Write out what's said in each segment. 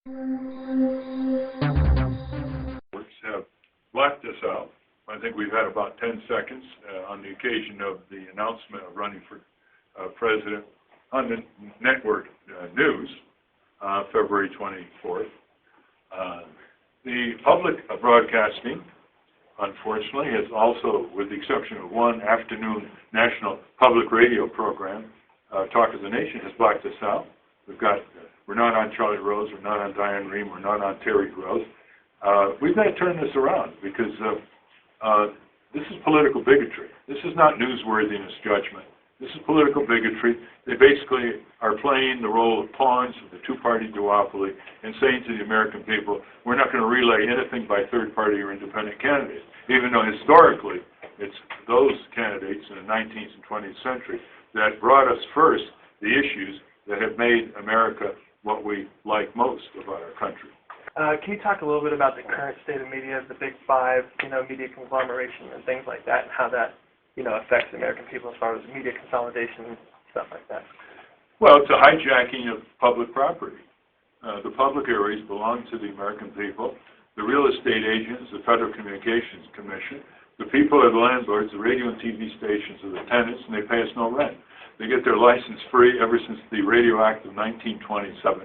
Have blacked us out. I think we've had about 10 seconds on the occasion of the announcement of running for president on the network news, February 24th. The public broadcasting, unfortunately, has also, with the exception of one afternoon national public radio program, Talk of the Nation, has blacked us out. We're not on Charlie Rose, we're not on Diane Rehm, we're not on Terry Gross. We've got to turn this around because this is political bigotry. This is not newsworthiness judgment. This is political bigotry. They basically are playing the role of pawns of the two-party duopoly and saying to the American people, we're not going to relay anything by third-party or independent candidates, even though historically it's those candidates in the 19th and 20th century that brought us first the issues that have made America what we like most about our country. Can you talk a little bit about the current state of media, the big five, media conglomeration and things like that, and how that, affects the American people as far as media consolidation and stuff like that? Well, it's a hijacking of public property. The public areas belong to the American people. The real estate agents, the Federal Communications Commission, the people are the landlords, the radio and TV stations are the tenants, and they pay us no rent. They get their license free ever since the Radio Act of 1927.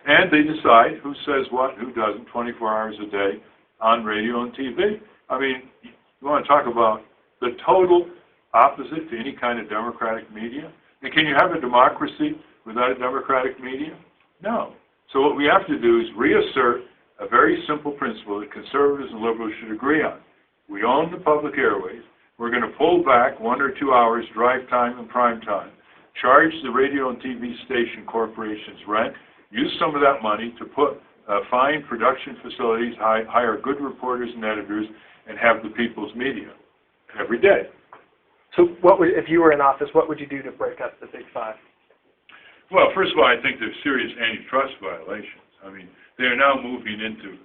And they decide who says what, who doesn't, 24 hours a day on radio and TV. I mean, you want to talk about the total opposite to any kind of democratic media? And can you have a democracy without a democratic media? No. So what we have to do is reassert a very simple principle that conservatives and liberals should agree on. We own the public airways. We're going to pull back 1 or 2 hours drive time and prime time, charge the radio and TV station corporations rent, use some of that money to fine production facilities, hire good reporters and editors, and have the people's media every day. So if you were in office, what would you do to break up the big five? Well, first of all, I think there's serious antitrust violations. I mean, they are now moving into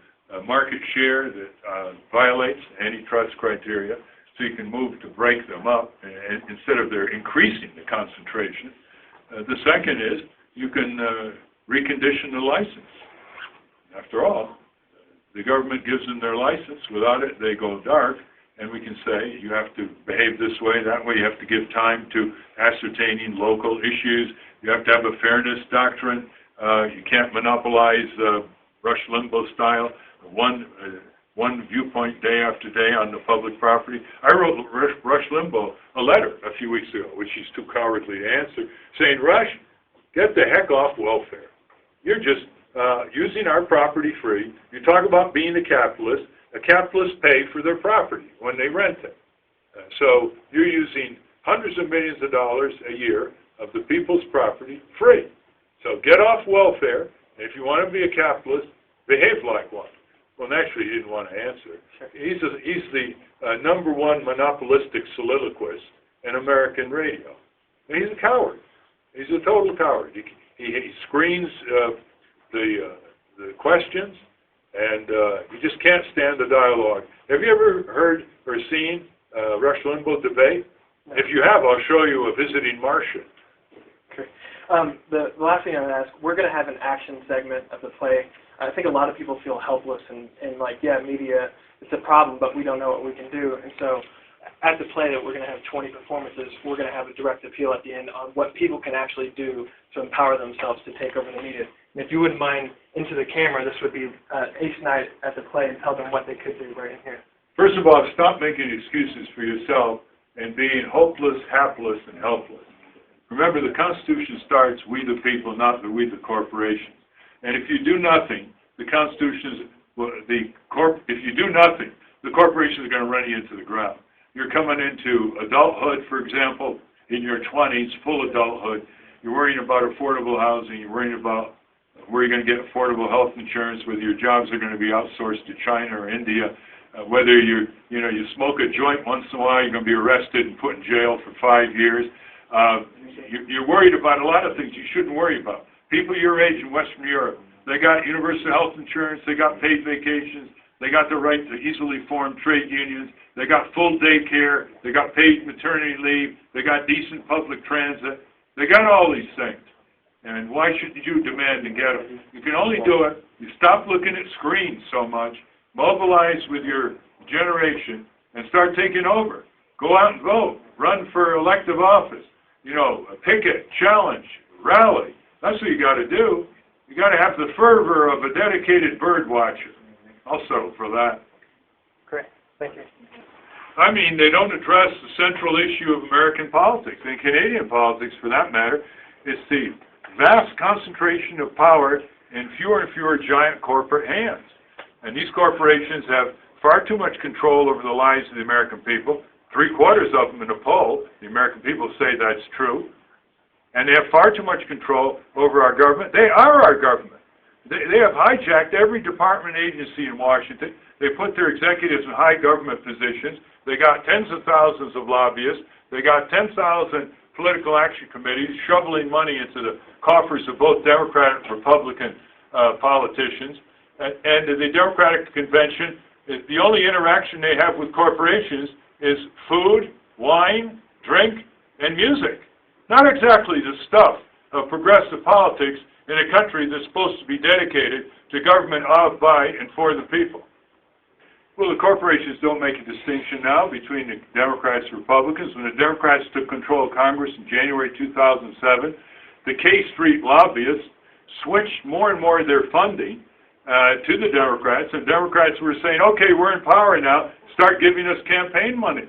market share that violates antitrust criteria, so you can move to break them up instead of they're increasing the concentration. The second is you can recondition the license. After all, the government gives them their license. Without it, they go dark, and we can say you have to behave this way, that way. You have to give time to ascertaining local issues. You have to have a fairness doctrine. You can't monopolize Rush Limbaugh style, one viewpoint day after day on the public property. I wrote Rush Limbaugh a letter a few weeks ago, which he's too cowardly to answer, saying, Rush, get the heck off welfare. You're just using our property free. You talk about being a capitalist. A capitalist pay for their property when they rent it. So you're using hundreds of millions of dollars a year of the people's property free. So get off welfare, and if you want to be a capitalist, behave like one. Well, naturally, he didn't want to answer. He's the number one monopolistic soliloquist in American radio. And he's a coward. He's a total coward. He screens the questions, and you just can't stand the dialogue. Have you ever heard or seen Rush Limbaugh debate? No. If you have, I'll show you a visiting Martian. Okay. The last thing I would ask, we're going to have an action segment of the play. I think a lot of people feel helpless and like, yeah, media, it's a problem, but we don't know what we can do. And so at the play that we're going to have 20 performances, we're going to have a direct appeal at the end on what people can actually do to empower themselves to take over the media. And if you wouldn't mind, into the camera, this would be Ace Night at the play and tell them what they could do right in here. First of all, stop making excuses for yourself and being hopeless, hapless, and helpless. Remember, the Constitution starts, we the people, not the we the corporations. And if you do nothing, the Constitution if you do nothing, the corporations are going to run you into the ground. You're coming into adulthood, for example, in your 20s, full adulthood. You're worrying about affordable housing. You're worrying about where you're going to get affordable health insurance, whether your jobs are going to be outsourced to China or India, whether you smoke a joint once in a while, you're going to be arrested and put in jail for 5 years. You're worried about a lot of things you shouldn't worry about. People your age in Western Europe, they got universal health insurance, they got paid vacations, they got the right to easily form trade unions, they got full daycare, they got paid maternity leave, they got decent public transit, they got all these things. And why shouldn't you demand and get them? You can only do it You stop looking at screens so much, mobilize with your generation, and start taking over. Go out and vote. Run for elective office. You know, picket, challenge, rally. That's what you got to do. You got to have the fervor of a dedicated bird watcher. I'll settle for that. Great. Thank you. I mean, they don't address the central issue of American politics, and Canadian politics for that matter. It's the vast concentration of power in fewer and fewer giant corporate hands. And these corporations have far too much control over the lives of the American people. 3/4 of them in a poll, the American people say that's true. And they have far too much control over our government. They are our government. They have hijacked every department agency in Washington. They put their executives in high government positions. They got tens of thousands of lobbyists. They got 10,000 political action committees shoveling money into the coffers of both Democrat and Republican politicians. And the Democratic Convention, the only interaction they have with corporations is food, wine, drink, and music. Not exactly the stuff of progressive politics in a country that's supposed to be dedicated to government of, by, and for the people. Well, the corporations don't make a distinction now between the Democrats and Republicans. When the Democrats took control of Congress in January 2007, the K Street lobbyists switched more and more of their funding to the Democrats, and Democrats were saying, okay, we're in power now, start giving us campaign money.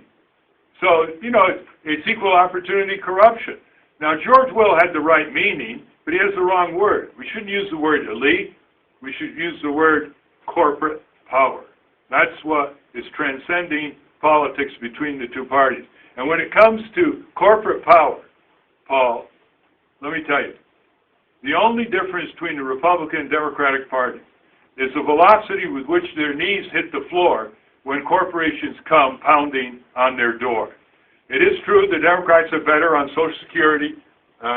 So, you know, it's equal opportunity corruption. Now, George Will had the right meaning, but he has the wrong word. We shouldn't use the word elite. We should use the word corporate power. That's what is transcending politics between the two parties. And when it comes to corporate power, Paul, let me tell you, the only difference between the Republican and Democratic Party is the velocity with which their knees hit the floor when corporations come pounding on their door. It is true the Democrats are better on Social Security,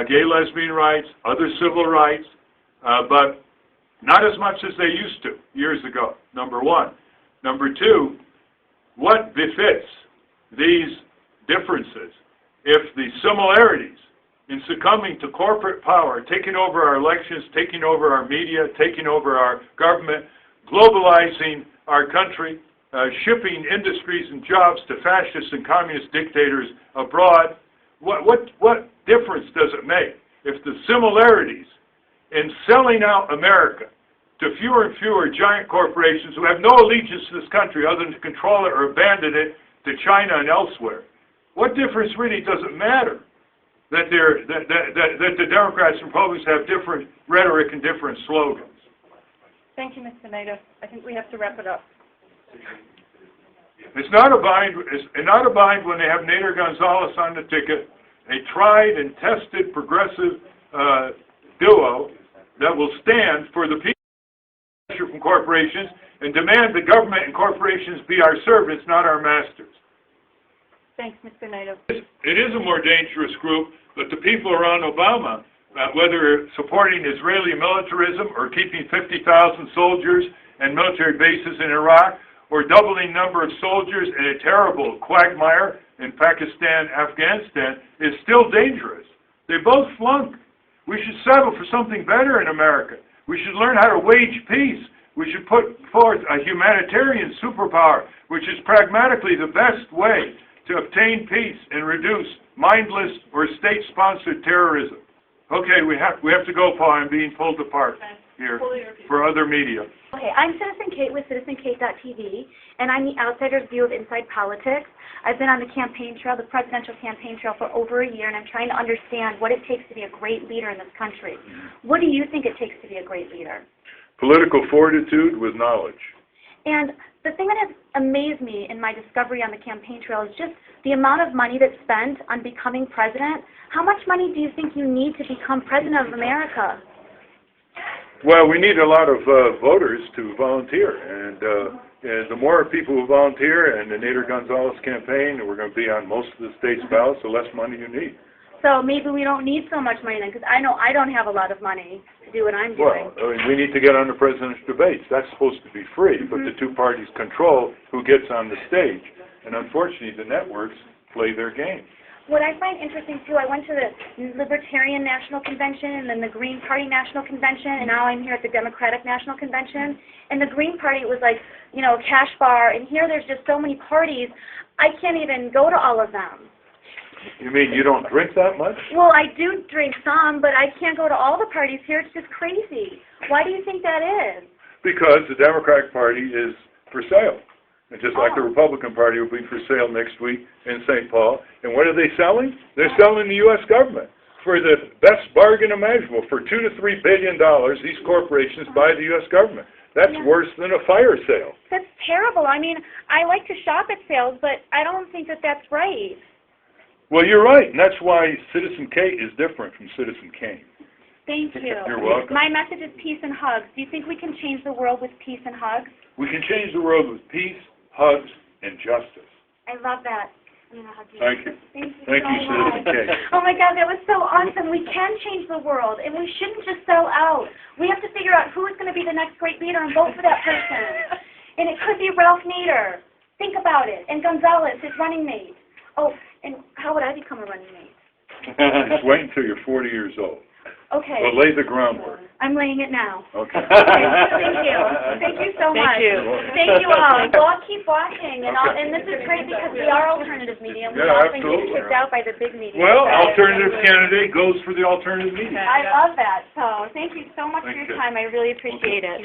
gay, lesbian rights, other civil rights, but not as much as they used to years ago, number one. Number two, what befits these differences if the similarities in succumbing to corporate power, taking over our elections, taking over our media, taking over our government, globalizing our country, shipping industries and jobs to fascist and communist dictators abroad, what difference does it make if the similarities in selling out America to fewer and fewer giant corporations who have no allegiance to this country other than to control it or abandon it to China and elsewhere? What difference really does it matter that the Democrats and Republicans have different rhetoric and different slogans? Thank you, Mr. Nader. I think we have to wrap it up. It's not a bind when they have Nader Gonzalez on the ticket, a tried and tested progressive duo that will stand for the people from corporations and demand the government and corporations be our servants, not our masters. Thanks, Mr. Nader. It is a more dangerous group, but the people around Obama, whether supporting Israeli militarism or keeping 50,000 soldiers and military bases in Iraq, or doubling number of soldiers in a terrible quagmire in Pakistan, Afghanistan, is still dangerous. They both flunk. We should settle for something better in America. We should learn how to wage peace. We should put forth a humanitarian superpower, which is pragmatically the best way to obtain peace and reduce mindless or state-sponsored terrorism. Okay, we have to go, Paul. I'm being pulled apart here for other media. Okay, I'm Citizen Kate with CitizenKate.tv, and I'm the outsider's view of inside politics. I've been on the campaign trail, the presidential campaign trail, for over a year, and I'm trying to understand what it takes to be a great leader in this country. What do you think it takes to be a great leader? Political fortitude with knowledge. And the thing that has amazed me in my discovery on the campaign trail is just the amount of money that's spent on becoming president. How much money do you think you need to become president of America? Well, we need a lot of voters to volunteer, and the more people who volunteer, and the Nader Gonzalez campaign, we're going to be on most of the state's ballots, the less money you need. So maybe we don't need so much money then, because I know I don't have a lot of money to do what I'm doing. Well, I mean, we need to get on the president's debates. That's supposed to be free, but the two parties control who gets on the stage, and unfortunately the networks play their game. what I find interesting too, I went to the Libertarian National Convention and then the Green Party National Convention, and now I'm here at the Democratic National Convention. And the Green Party was like, you know, a cash bar, and here there's just so many parties, I can't even go to all of them. You mean you don't drink that much? Well, I do drink some, but I can't go to all the parties here. It's just crazy. Why do you think that is? Because the Democratic Party is for sale. And just like the Republican Party will be for sale next week in St. Paul. And what are they selling? They're selling the U.S. government for the best bargain imaginable. For $2 to $3 billion, these corporations buy the U.S. government. That's worse than a fire sale. That's terrible. I mean, I like to shop at sales, but I don't think that that's right. Well, you're right, and that's why Citizen Kate is different from Citizen Kane. Thank you. You're welcome. My message is peace and hugs. Do you think we can change the world with peace and hugs? We can change the world with peace, hugs, and justice. I love that. I'm going to hug you. Thank you. Thank you so much. Citizen Kate. Oh my God, that was so awesome. We can change the world, and we shouldn't just sell out. We have to figure out who is going to be the next great leader and vote for that person. And it could be Ralph Nader. Think about it. And Gonzalez, his running mate. Oh, and how would I become a running mate? Just wait until you're 40 years old. Okay. Well, lay the groundwork. I'm laying it now. Okay. Thank you. Thank you so much. Thank you. Thank you all. Well, keep watching. And this is great because we are alternative media. We often get kicked out by the big media. Well, alternative candidate goes for the alternative media. I love that. So thank you so much for Thank your you. time. I really appreciate it.